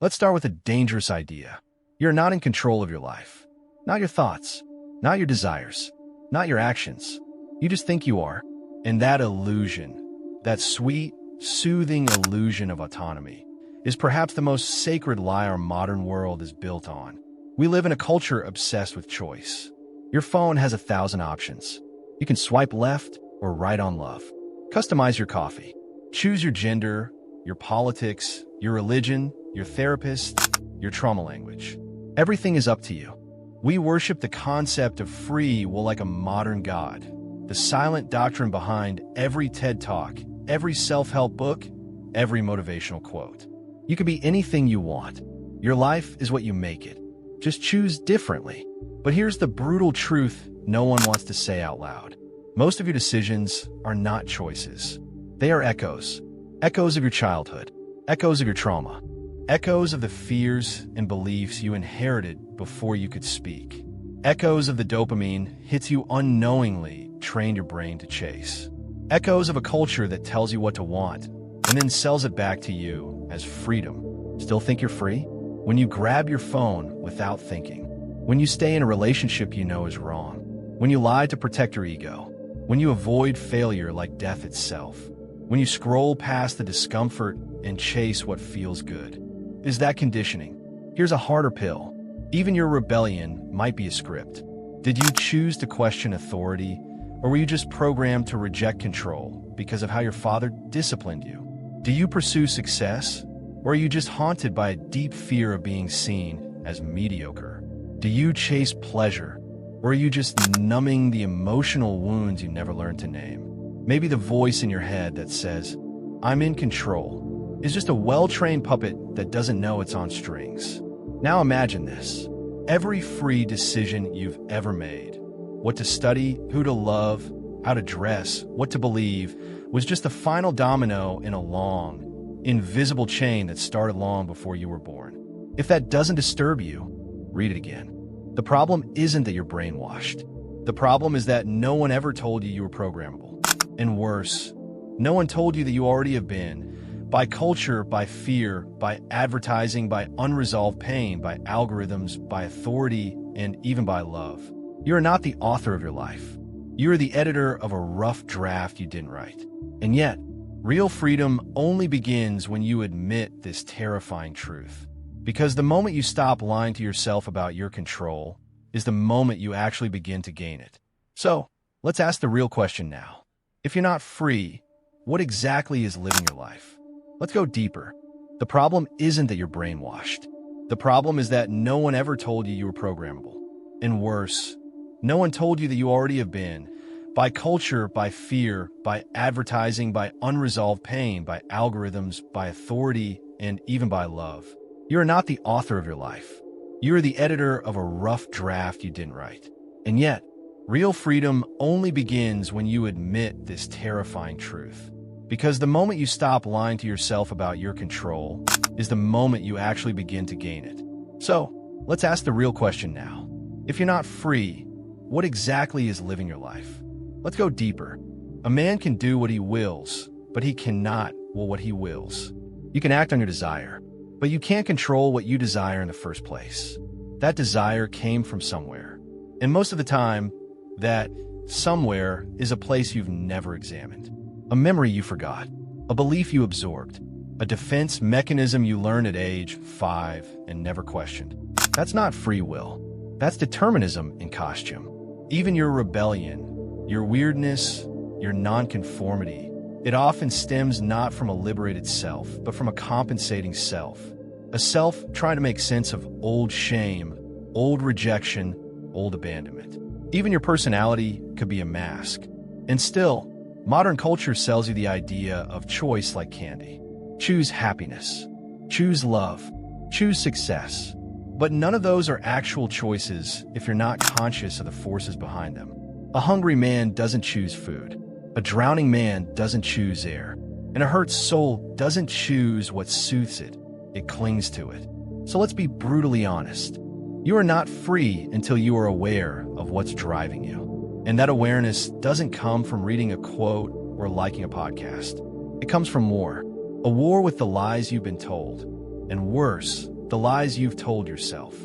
Let's start with a dangerous idea. You're not in control of your life. Not your thoughts, not your desires, not your actions. You just think you are. And that illusion, that sweet, soothing illusion of autonomy, is perhaps the most sacred lie our modern world is built on. We live in a culture obsessed with choice. Your phone has 1,000 options. You can swipe left or right on love. Customize your coffee. Choose your gender, your politics, your religion, your therapist, your trauma language. Everything is up to you. We worship the concept of free will like a modern god, the silent doctrine behind every TED Talk, every self-help book, every motivational quote. You can be anything you want. Your life is what you make it. Just choose differently. But here's the brutal truth no one wants to say out loud. Most of your decisions are not choices. They are echoes. Echoes of your childhood. Echoes of your trauma. Echoes of the fears and beliefs you inherited before you could speak. Echoes of the dopamine hits you unknowingly trained your brain to chase. Echoes of a culture that tells you what to want and then sells it back to you as freedom. Still think you're free? When you grab your phone without thinking. When you stay in a relationship you know is wrong. When you lie to protect your ego. When you avoid failure like death itself. When you scroll past the discomfort and chase what feels good. Is that conditioning? Here's a harder pill. Even your rebellion might be a script. Did you choose to question authority, or were you just programmed to reject control because of how your father disciplined you? Do you pursue success, or are you just haunted by a deep fear of being seen as mediocre? Do you chase pleasure, or are you just numbing the emotional wounds you never learned to name? Maybe the voice in your head that says, "I'm in control," is just a well-trained puppet that doesn't know it's on strings. Now imagine this. Every free decision you've ever made, what to study, who to love, how to dress, what to believe, was just the final domino in a long, invisible chain that started long before you were born. If that doesn't disturb you, read it again. The problem isn't that you're brainwashed. The problem is that no one ever told you were programmable. And worse, no one told you that you already have been. By culture, by fear, by advertising, by unresolved pain, by algorithms, by authority, and even by love. You are not the author of your life. You are the editor of a rough draft you didn't write. And yet, real freedom only begins when you admit this terrifying truth. Because the moment you stop lying to yourself about your control is the moment you actually begin to gain it. So, let's ask the real question now. If you're not free, what exactly is living your life? Let's go deeper. The problem isn't that you're brainwashed. The problem is that no one ever told you were programmable. And worse, no one told you that you already have been. By culture, by fear, by advertising, by unresolved pain, by algorithms, by authority, and even by love. You are not the author of your life. You are the editor of a rough draft you didn't write. And yet, real freedom only begins when you admit this terrifying truth. Because the moment you stop lying to yourself about your control is the moment you actually begin to gain it. So, let's ask the real question now. If you're not free, what exactly is living your life? Let's go deeper. A man can do what he wills, but he cannot will what he wills. You can act on your desire, but you can't control what you desire in the first place. That desire came from somewhere. And most of the time, that somewhere is a place you've never examined. A memory you forgot, a belief you absorbed, a defense mechanism you learned at age 5 and never questioned. That's not free will. That's determinism in costume. Even your rebellion, your weirdness, your nonconformity, it often stems not from a liberated self, but from a compensating self. A self trying to make sense of old shame, old rejection, old abandonment. Even your personality could be a mask. And still, modern culture sells you the idea of choice like candy. Choose happiness. Choose love. Choose success. But none of those are actual choices if you're not conscious of the forces behind them. A hungry man doesn't choose food. A drowning man doesn't choose air. And a hurt soul doesn't choose what soothes it. It clings to it. So let's be brutally honest. You are not free until you are aware of what's driving you. And that awareness doesn't come from reading a quote or liking a podcast. It comes from war. A war with the lies you've been told. And worse, the lies you've told yourself.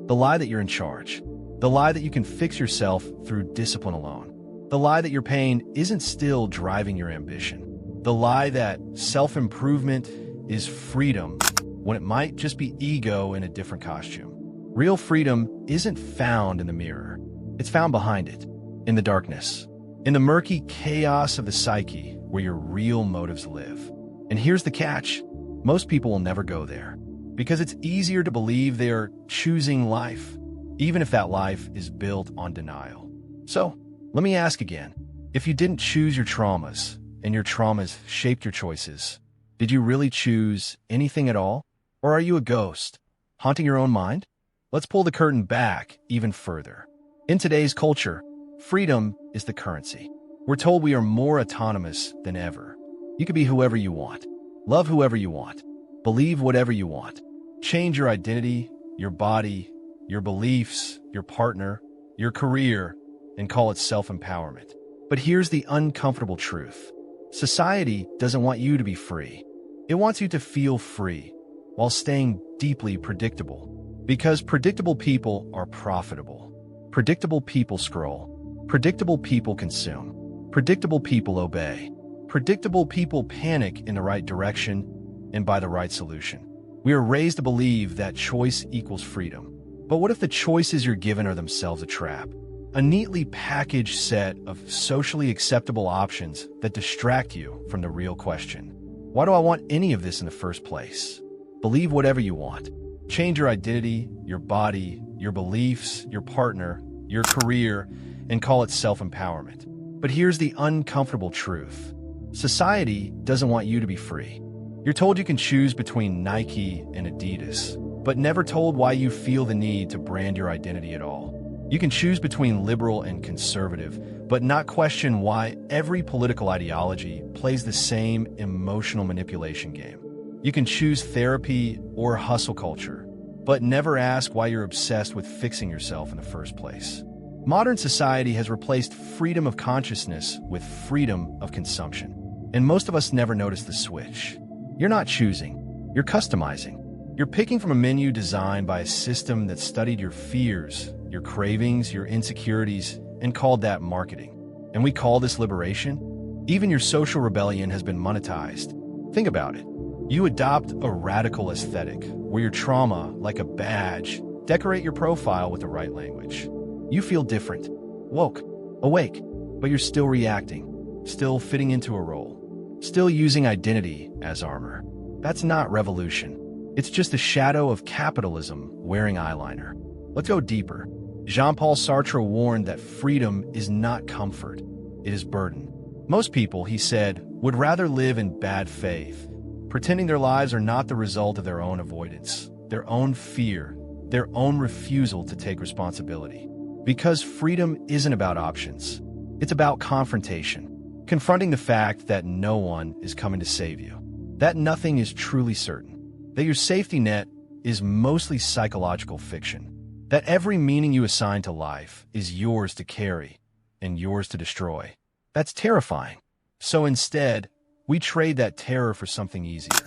The lie that you're in charge. The lie that you can fix yourself through discipline alone. The lie that your pain isn't still driving your ambition. The lie that self-improvement is freedom when it might just be ego in a different costume. Real freedom isn't found in the mirror. It's found behind it, in the darkness, in the murky chaos of the psyche where your real motives live. And here's the catch. Most people will never go there because it's easier to believe they are choosing life, even if that life is built on denial. So, let me ask again. If you didn't choose your traumas and your traumas shaped your choices, did you really choose anything at all? Or are you a ghost, haunting your own mind? Let's pull the curtain back even further. In today's culture, freedom is the currency. We're told we are more autonomous than ever. You can be whoever you want, love whoever you want, believe whatever you want, change your identity, your body, your beliefs, your partner, your career, and call it self-empowerment. But here's the uncomfortable truth. Society doesn't want you to be free. It wants you to feel free while staying deeply predictable. Because predictable people are profitable. Predictable people scroll. Predictable people consume. Predictable people obey. Predictable people panic in the right direction and by the right solution. We are raised to believe that choice equals freedom. But what if the choices you're given are themselves a trap? A neatly packaged set of socially acceptable options that distract you from the real question. Why do I want any of this in the first place? Believe whatever you want. Change your identity, your body, your beliefs, your partner, your career, and call it self-empowerment. But here's the uncomfortable truth. Society doesn't want you to be free. You're told you can choose between Nike and Adidas, but never told why you feel the need to brand your identity at all. You can choose between liberal and conservative, but not question why every political ideology plays the same emotional manipulation game. You can choose therapy or hustle culture, but never ask why you're obsessed with fixing yourself in the first place. Modern society has replaced freedom of consciousness with freedom of consumption. And most of us never notice the switch. You're not choosing, you're customizing. You're picking from a menu designed by a system that studied your fears, your cravings, your insecurities, and called that marketing. And we call this liberation? Even your social rebellion has been monetized. Think about it. You adopt a radical aesthetic, where your trauma, like a badge, decorate your profile with the right language. You feel different, woke, awake, but you're still reacting, still fitting into a role, still using identity as armor. That's not revolution. It's just a shadow of capitalism wearing eyeliner. Let's go deeper. Jean-Paul Sartre warned that freedom is not comfort, it is burden. Most people, he said, would rather live in bad faith, pretending their lives are not the result of their own avoidance, their own fear, their own refusal to take responsibility. Because freedom isn't about options. It's about confrontation, confronting the fact that no one is coming to save you, that nothing is truly certain, that your safety net is mostly psychological fiction, that every meaning you assign to life is yours to carry and yours to destroy. That's terrifying. So instead, we trade that terror for something easier.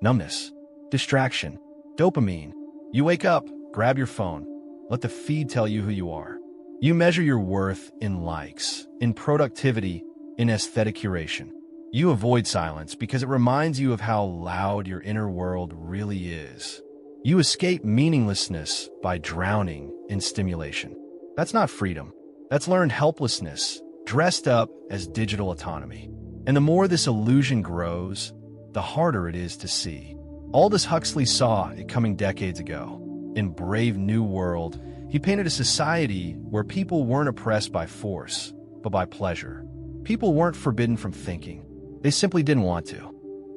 Numbness, distraction, dopamine. You wake up, grab your phone, let the feed tell you who you are. You measure your worth in likes, in productivity, in aesthetic curation. You avoid silence because it reminds you of how loud your inner world really is. You escape meaninglessness by drowning in stimulation. That's not freedom. That's learned helplessness, dressed up as digital autonomy. And the more this illusion grows, the harder it is to see. Aldous Huxley saw it coming decades ago. In Brave New World, he painted a society where people weren't oppressed by force, but by pleasure. People weren't forbidden from thinking. They simply didn't want to.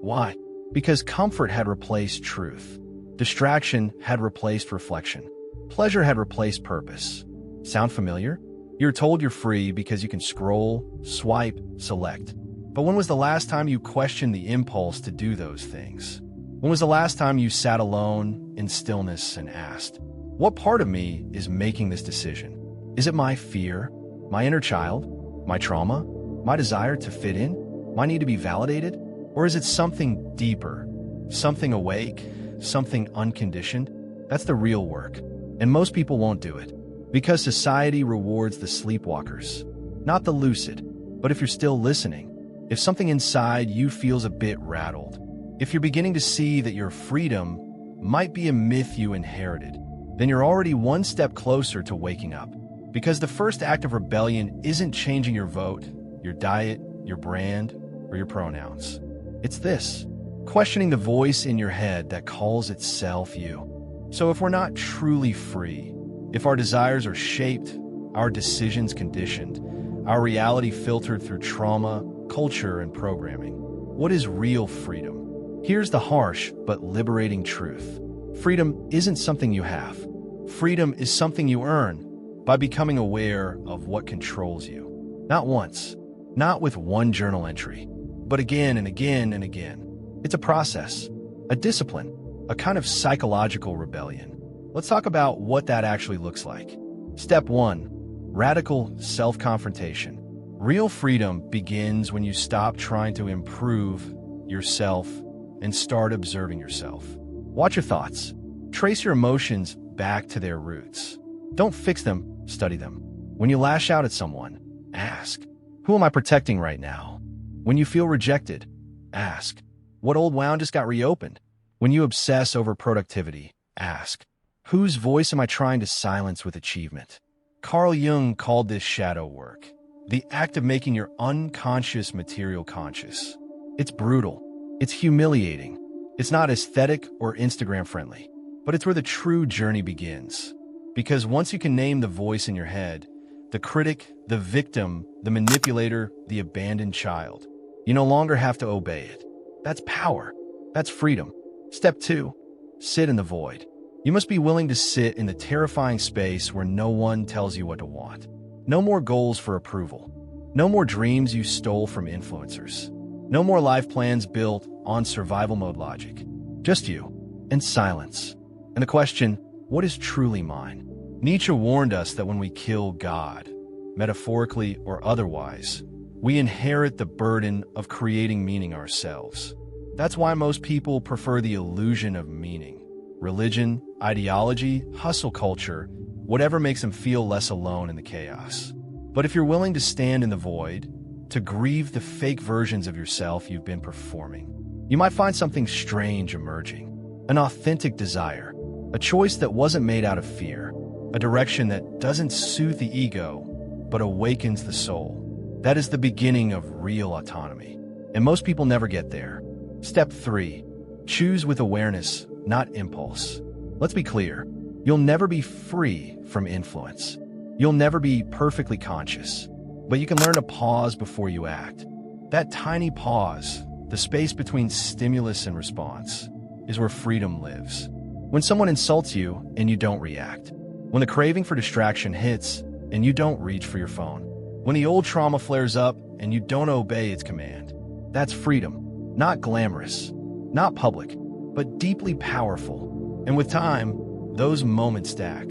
Why? Because comfort had replaced truth. Distraction had replaced reflection. Pleasure had replaced purpose. Sound familiar? You're told you're free because you can scroll, swipe, select. But when was the last time you questioned the impulse to do those things? When was the last time you sat alone in stillness and asked, what part of me is making this decision? Is it my fear, my inner child, my trauma, my desire to fit in, my need to be validated? Or is it something deeper, something awake, something unconditioned, that's the real work. And most people won't do it because society rewards the sleepwalkers, not the lucid. But if you're still listening, if something inside you feels a bit rattled, if you're beginning to see that your freedom might be a myth you inherited, then you're already one step closer to waking up. Because the first act of rebellion isn't changing your vote, your diet, your brand, or your pronouns. It's this: questioning the voice in your head that calls itself you. So if we're not truly free, if our desires are shaped, our decisions conditioned, our reality filtered through trauma, culture, and programming, what is real freedom? Here's the harsh but liberating truth. Freedom isn't something you have. Freedom is something you earn by becoming aware of what controls you. Not once, not with one journal entry, but again and again and again. It's a process, a discipline, a kind of psychological rebellion. Let's talk about what that actually looks like. Step 1, radical self-confrontation. Real freedom begins when you stop trying to improve yourself and start observing yourself. Watch your thoughts. Trace your emotions back to their roots. Don't fix them, study them. When you lash out at someone, ask, who am I protecting right now? When you feel rejected, ask, what old wound just got reopened? When you obsess over productivity, ask, whose voice am I trying to silence with achievement? Carl Jung called this shadow work, the act of making your unconscious material conscious. It's brutal. It's humiliating. It's not aesthetic or Instagram friendly, but it's where the true journey begins. Because once you can name the voice in your head, the critic, the victim, the manipulator, the abandoned child, you no longer have to obey it. That's power. That's freedom. Step 2, sit in the void. You must be willing to sit in the terrifying space where no one tells you what to want. No more goals for approval. No more dreams you stole from influencers. No more life plans built on survival mode logic. Just you and silence. And the question, what is truly mine? Nietzsche warned us that when we kill God, metaphorically or otherwise, we inherit the burden of creating meaning ourselves. That's why most people prefer the illusion of meaning. Religion, ideology, hustle culture, whatever makes them feel less alone in the chaos. But if you're willing to stand in the void, to grieve the fake versions of yourself you've been performing, you might find something strange emerging. An authentic desire, a choice that wasn't made out of fear, a direction that doesn't soothe the ego, but awakens the soul. That is the beginning of real autonomy. And most people never get there. Step 3, choose with awareness, not impulse. Let's be clear, you'll never be free from influence. You'll never be perfectly conscious, but you can learn to pause before you act. That tiny pause, the space between stimulus and response, is where freedom lives. When someone insults you and you don't react. When the craving for distraction hits and you don't reach for your phone. When the old trauma flares up and you don't obey its command. That's freedom. Not glamorous, not public, but deeply powerful. And with time, those moments stack,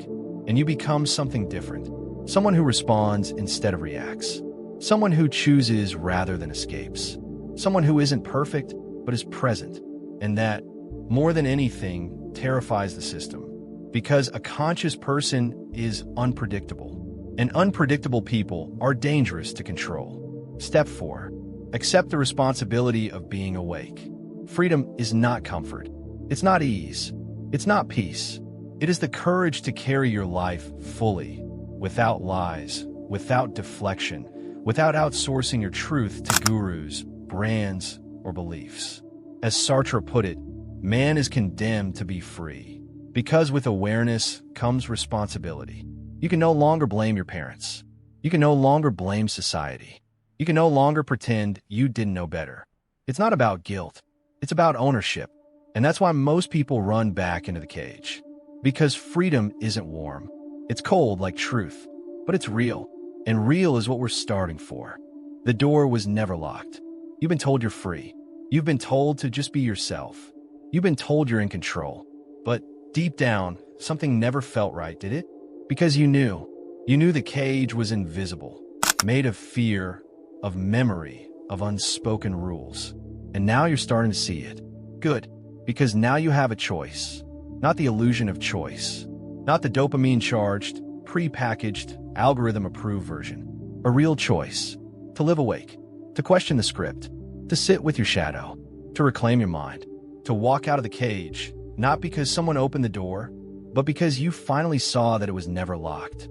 and you become something different. Someone who responds instead of reacts. Someone who chooses rather than escapes. Someone who isn't perfect, but is present. And that, more than anything, terrifies the system. Because a conscious person is unpredictable. And unpredictable people are dangerous to control. Step 4. Accept the responsibility of being awake. Freedom is not comfort. It's not ease. It's not peace. It is the courage to carry your life fully, without lies, without deflection, without outsourcing your truth to gurus, brands, or beliefs. As Sartre put it, man is condemned to be free, because with awareness comes responsibility. You can no longer blame your parents. You can no longer blame society. You can no longer pretend you didn't know better. It's not about guilt. It's about ownership. And that's why most people run back into the cage. Because freedom isn't warm. It's cold like truth. But it's real. And real is what we're starting for. The door was never locked. You've been told you're free. You've been told to just be yourself. You've been told you're in control. But deep down, something never felt right, did it? Because you knew. You knew the cage was invisible. Made of fear, of memory, of unspoken rules. And now you're starting to see it. Good, Because now you have a choice. Not the illusion of choice. Not the dopamine-charged, pre-packaged, algorithm-approved version. A real choice. To live awake. To question the script. To sit with your shadow. To reclaim your mind. To walk out of the cage, not because someone opened the door, but because you finally saw that it was never locked.